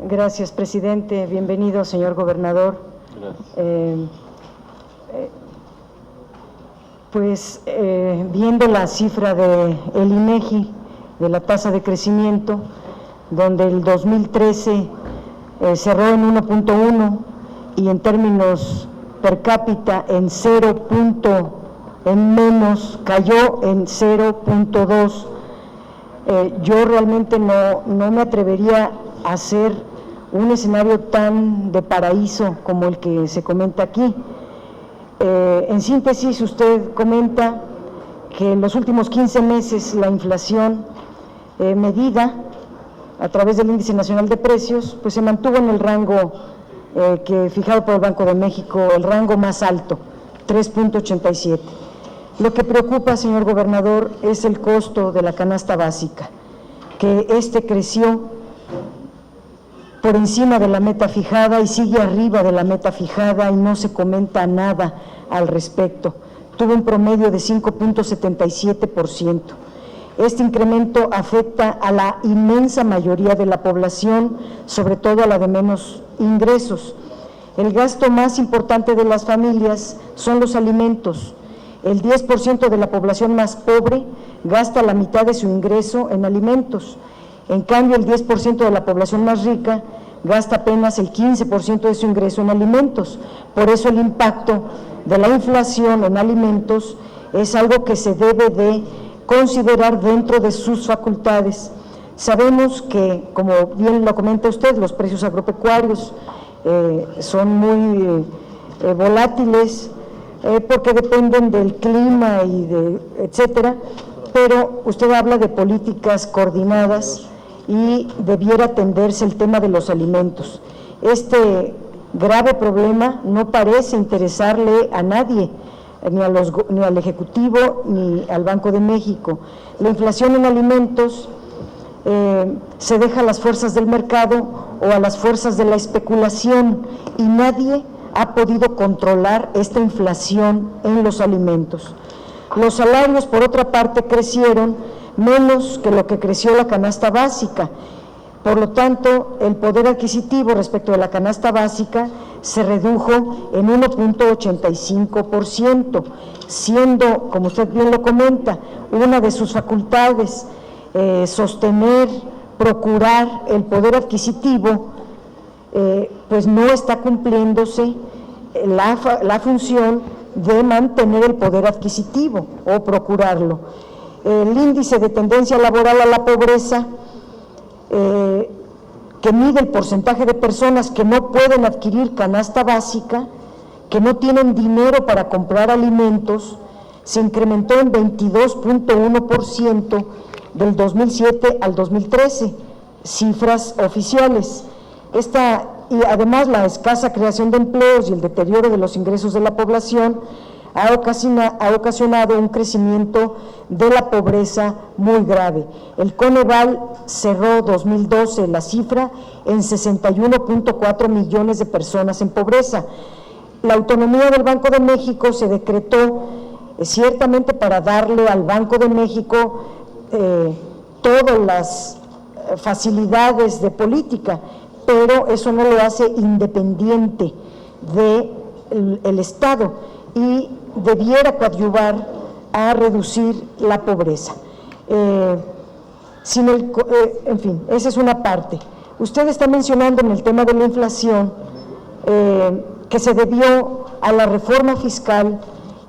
Gracias, presidente. Bienvenido, señor gobernador. Gracias. Viendo la cifra del INEGI, de la tasa de crecimiento, donde el 2013 cerró en 1.1 y en términos per cápita en menos, cayó en 0.2. Yo realmente no me atrevería a hacer un escenario tan de paraíso como el que se comenta aquí. En síntesis, usted comenta que en los últimos 15 meses la inflación medida a través del Índice Nacional de Precios, pues se mantuvo en el rango que fijado por el Banco de México, el rango más alto, 3.87. Lo que preocupa, señor gobernador, es el costo de la canasta básica, que creció por encima de la meta fijada y sigue arriba de la meta fijada y no se comenta nada al respecto. Tuvo un promedio de 5.77%. Este incremento afecta a la inmensa mayoría de la población, sobre todo a la de menos ingresos. El gasto más importante de las familias son los alimentos. El 10% de la población más pobre gasta la mitad de su ingreso en alimentos. En cambio, el 10% de la población más rica gasta apenas el 15% de su ingreso en alimentos. Por eso el impacto de la inflación en alimentos es algo que se debe de considerar dentro de sus facultades. Sabemos que, como bien lo comenta usted, los precios agropecuarios son muy volátiles porque dependen del clima y etcétera, pero usted habla de políticas coordinadas y debiera atenderse el tema de los alimentos. Este grave problema no parece interesarle a nadie, ni al Ejecutivo ni al Banco de México. La inflación en alimentos se deja a las fuerzas del mercado o a las fuerzas de la especulación y nadie ha podido controlar esta inflación en los alimentos. Los salarios, por otra parte, crecieron menos que lo que creció la canasta básica. Por lo tanto, el poder adquisitivo respecto de la canasta básica se redujo en 1.85%, siendo, como usted bien lo comenta, una de sus facultades sostener, procurar el poder adquisitivo, pues no está cumpliéndose la función de mantener el poder adquisitivo o procurarlo. El índice de tendencia laboral a la pobreza, que mide el porcentaje de personas que no pueden adquirir canasta básica, que no tienen dinero para comprar alimentos, se incrementó en 22.1% del 2007 al 2013, cifras oficiales. Y además la escasa creación de empleos y el deterioro de los ingresos de la población ha ocasionado un crecimiento de la pobreza muy grave. El Coneval cerró 2012 la cifra en 61.4 millones de personas en pobreza. La autonomía del Banco de México se decretó ciertamente para darle al Banco de México todas las facilidades de política, pero eso no lo hace independiente del Estado y debiera coadyuvar a reducir la pobreza. En fin, esa es una parte. Usted está mencionando en el tema de la inflación que se debió a la reforma fiscal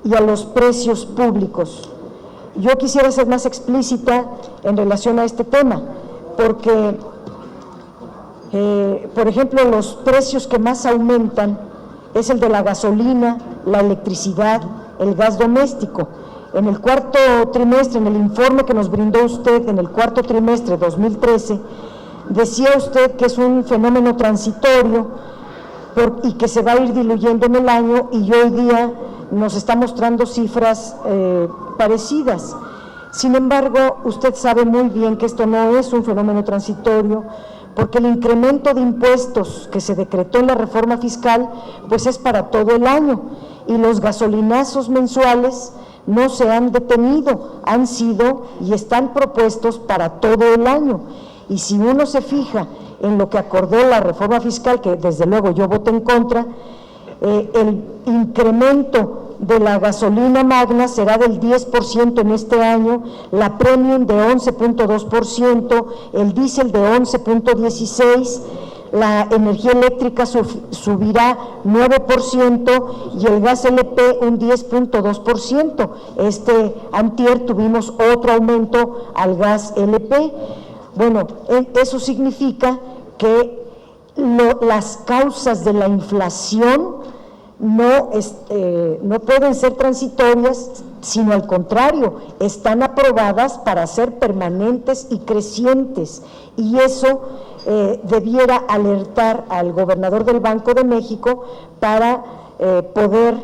y a los precios públicos. Yo quisiera ser más explícita en relación a este tema, porque, por ejemplo, los precios que más aumentan es el de la gasolina, la electricidad, el gas doméstico. En el cuarto trimestre, en el informe que nos brindó usted en el cuarto trimestre 2013, decía usted que es un fenómeno transitorio y que se va a ir diluyendo en el año, y hoy día nos está mostrando cifras parecidas. Sin embargo, usted sabe muy bien que esto no es un fenómeno transitorio, porque el incremento de impuestos que se decretó en la reforma fiscal, pues es para todo el año, y los gasolinazos mensuales no se han detenido, han sido y están propuestos para todo el año. Y si uno se fija en lo que acordó la reforma fiscal, que desde luego yo voté en contra, el incremento de la gasolina magna será del 10% en este año, la premium de 11.2%, el diésel de 11.16%, la energía eléctrica subirá 9% y el gas LP un 10.2%. Antier tuvimos otro aumento al gas LP. Bueno, eso significa que las causas de la inflación no pueden ser transitorias, sino al contrario, están aprobadas para ser permanentes y crecientes, y eso debiera alertar al gobernador del Banco de México para poder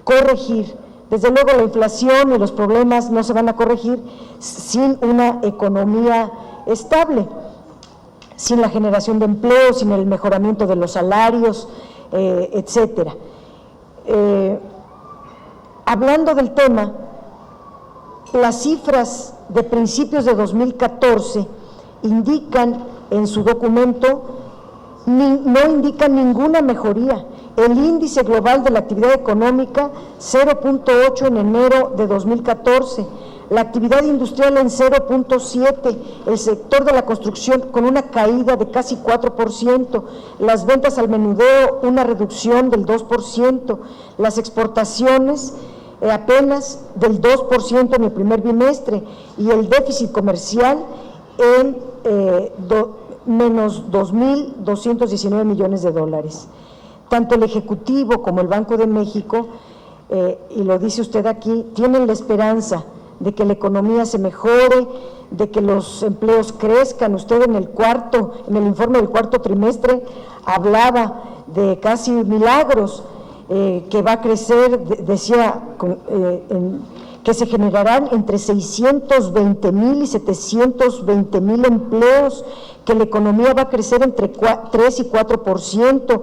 corregir. Desde luego la inflación y los problemas no se van a corregir sin una economía estable, sin la generación de empleo, sin el mejoramiento de los salarios, etcétera. Hablando del tema, las cifras de principios de 2014 indican en su documento, no indican ninguna mejoría. El índice global de la actividad económica 0.8 en enero de 2014, la actividad industrial en 0.7, el sector de la construcción con una caída de casi 4%, las ventas al menudeo una reducción del 2%, las exportaciones apenas del 2% en el primer bimestre y el déficit comercial en menos 2.219 millones de dólares. Tanto el Ejecutivo como el Banco de México, y lo dice usted aquí, tienen la esperanza de que la economía se mejore, de que los empleos crezcan. Usted en el informe del cuarto trimestre hablaba de casi milagros, que va a crecer, decía que se generarán entre 620,000 y 720,000 empleos, que la economía va a crecer entre 3 y 4%,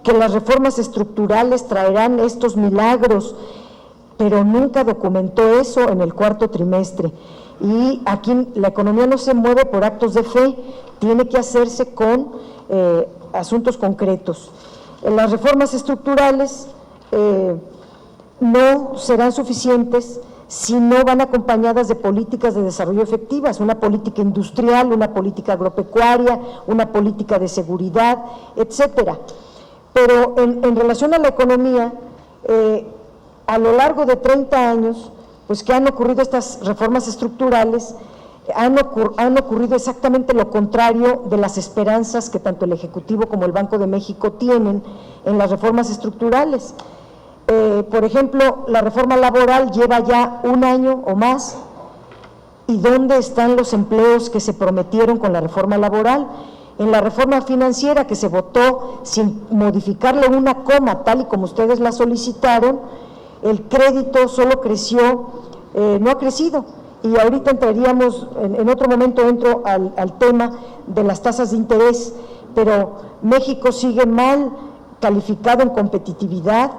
que las reformas estructurales traerán estos milagros, pero nunca documentó eso en el cuarto trimestre. Y aquí la economía no se mueve por actos de fe, tiene que hacerse con asuntos concretos. Las reformas estructurales no serán suficientes si no van acompañadas de políticas de desarrollo efectivas, una política industrial, una política agropecuaria, una política de seguridad, etcétera. Pero en relación a la economía, a lo largo de 30 años, pues que han ocurrido estas reformas estructurales, han ocurrido exactamente lo contrario de las esperanzas que tanto el Ejecutivo como el Banco de México tienen en las reformas estructurales. Por ejemplo, la reforma laboral lleva ya un año o más, ¿y dónde están los empleos que se prometieron con la reforma laboral? En la reforma financiera que se votó sin modificarle una coma, tal y como ustedes la solicitaron, el crédito solo creció, no ha crecido. Y ahorita entraríamos, en otro momento entro al tema de las tasas de interés, pero México sigue mal calificado en competitividad,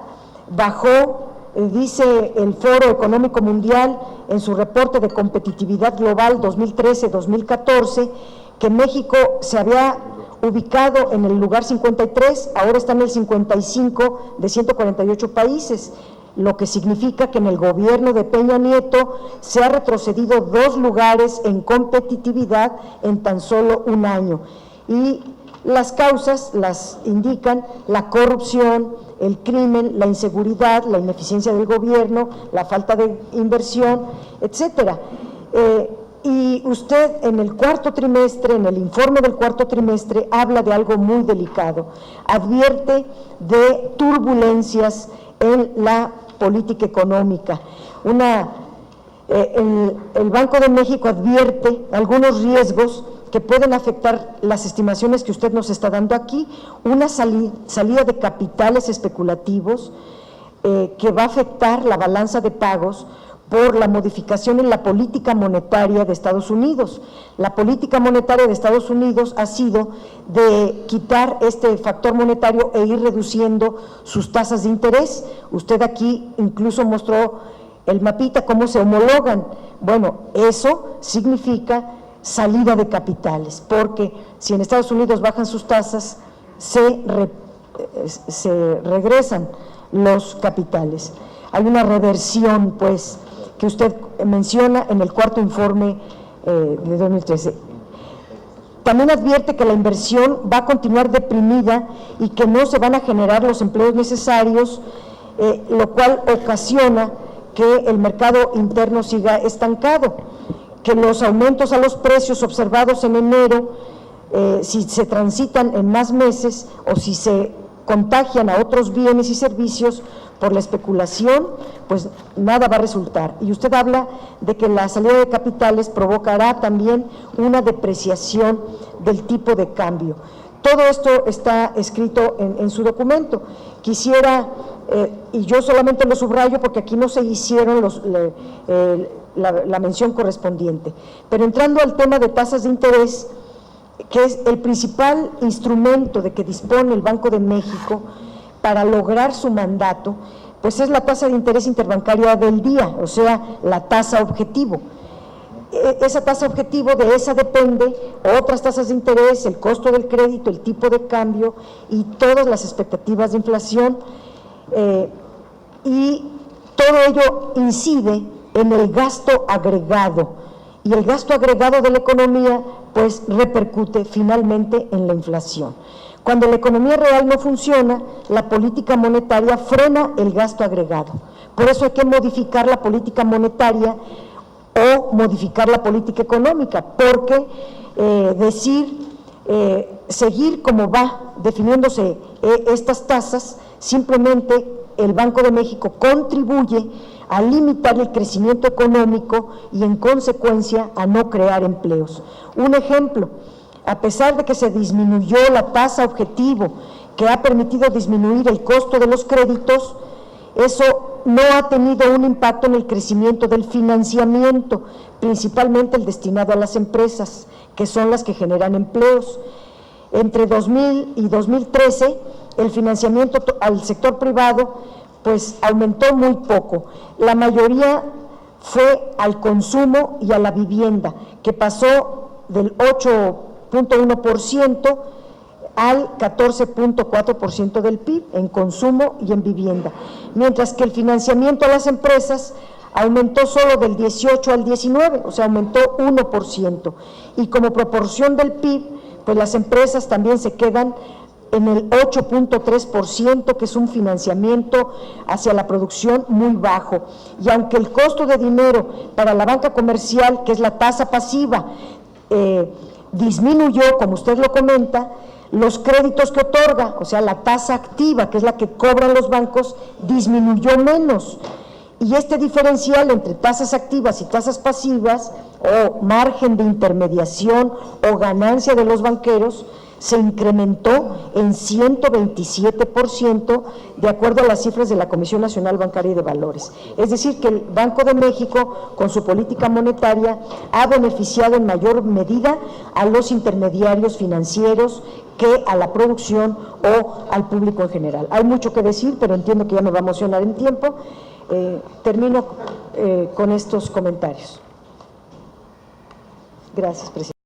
bajó, dice el Foro Económico Mundial en su reporte de competitividad global 2013-2014, que México se había ubicado en el lugar 53, ahora está en el 55 de 148 países, lo que significa que en el gobierno de Peña Nieto se ha retrocedido 2 lugares en competitividad en tan solo un año. Y las causas las indican la corrupción, el crimen, la inseguridad, la ineficiencia del gobierno, la falta de inversión, etcétera. Y usted en el cuarto trimestre, en el informe del cuarto trimestre, habla de algo muy delicado, advierte de turbulencias en la política económica. El Banco de México advierte algunos riesgos que pueden afectar las estimaciones que usted nos está dando aquí, una salida de capitales especulativos que va a afectar la balanza de pagos por la modificación en la política monetaria de Estados Unidos. La política monetaria de Estados Unidos ha sido de quitar este factor monetario e ir reduciendo sus tasas de interés. Usted aquí incluso mostró el mapita, cómo se homologan. Bueno, eso significa salida de capitales, porque si en Estados Unidos bajan sus tasas, se regresan los capitales. Hay una reversión, pues, que usted menciona en el cuarto informe de 2013. También advierte que la inversión va a continuar deprimida y que no se van a generar los empleos necesarios, lo cual ocasiona que el mercado interno siga estancado, que los aumentos a los precios observados en enero, si se transitan en más meses o si se contagian a otros bienes y servicios por la especulación, pues nada va a resultar. Y usted habla de que la salida de capitales provocará también una depreciación del tipo de cambio. Todo esto está escrito en su documento. Quisiera, y yo solamente lo subrayo porque aquí no se hicieron la mención correspondiente, pero entrando al tema de tasas de interés, que es el principal instrumento de que dispone el Banco de México para lograr su mandato, pues es la tasa de interés interbancaria del día, o sea, la tasa objetivo. Esa tasa objetivo, de esa depende otras tasas de interés, el costo del crédito, el tipo de cambio y todas las expectativas de inflación, y todo ello incide en el gasto agregado, y el gasto agregado de la economía pues repercute finalmente en la inflación. Cuando la economía real no funciona, la política monetaria frena el gasto agregado. Por eso hay que modificar la política monetaria o modificar la política económica, porque seguir como va definiéndose estas tasas, simplemente el Banco de México contribuye a limitar el crecimiento económico y en consecuencia a no crear empleos. Un ejemplo, a pesar de que se disminuyó la tasa objetivo, que ha permitido disminuir el costo de los créditos, eso no ha tenido un impacto en el crecimiento del financiamiento, principalmente el destinado a las empresas, que son las que generan empleos. Entre 2000 y 2013, el financiamiento al sector privado pues aumentó muy poco. La mayoría fue al consumo y a la vivienda, que pasó del 8.1% al 14.4% del PIB en consumo y en vivienda, mientras que el financiamiento a las empresas aumentó solo del 18 al 19, o sea, aumentó 1%, y como proporción del PIB, pues las empresas también se quedan en el 8.3%, que es un financiamiento hacia la producción muy bajo. Y aunque el costo de dinero para la banca comercial, que es la tasa pasiva, disminuyó, como usted lo comenta, los créditos que otorga, o sea, la tasa activa, que es la que cobran los bancos, disminuyó menos. Y este diferencial entre tasas activas y tasas pasivas, o margen de intermediación o ganancia de los banqueros, se incrementó en 127%, de acuerdo a las cifras de la Comisión Nacional Bancaria y de Valores. Es decir, que el Banco de México, con su política monetaria, ha beneficiado en mayor medida a los intermediarios financieros que a la producción o al público en general. Hay mucho que decir, pero entiendo que ya me va a emocionar en tiempo. Termino con estos comentarios. Gracias, presidente.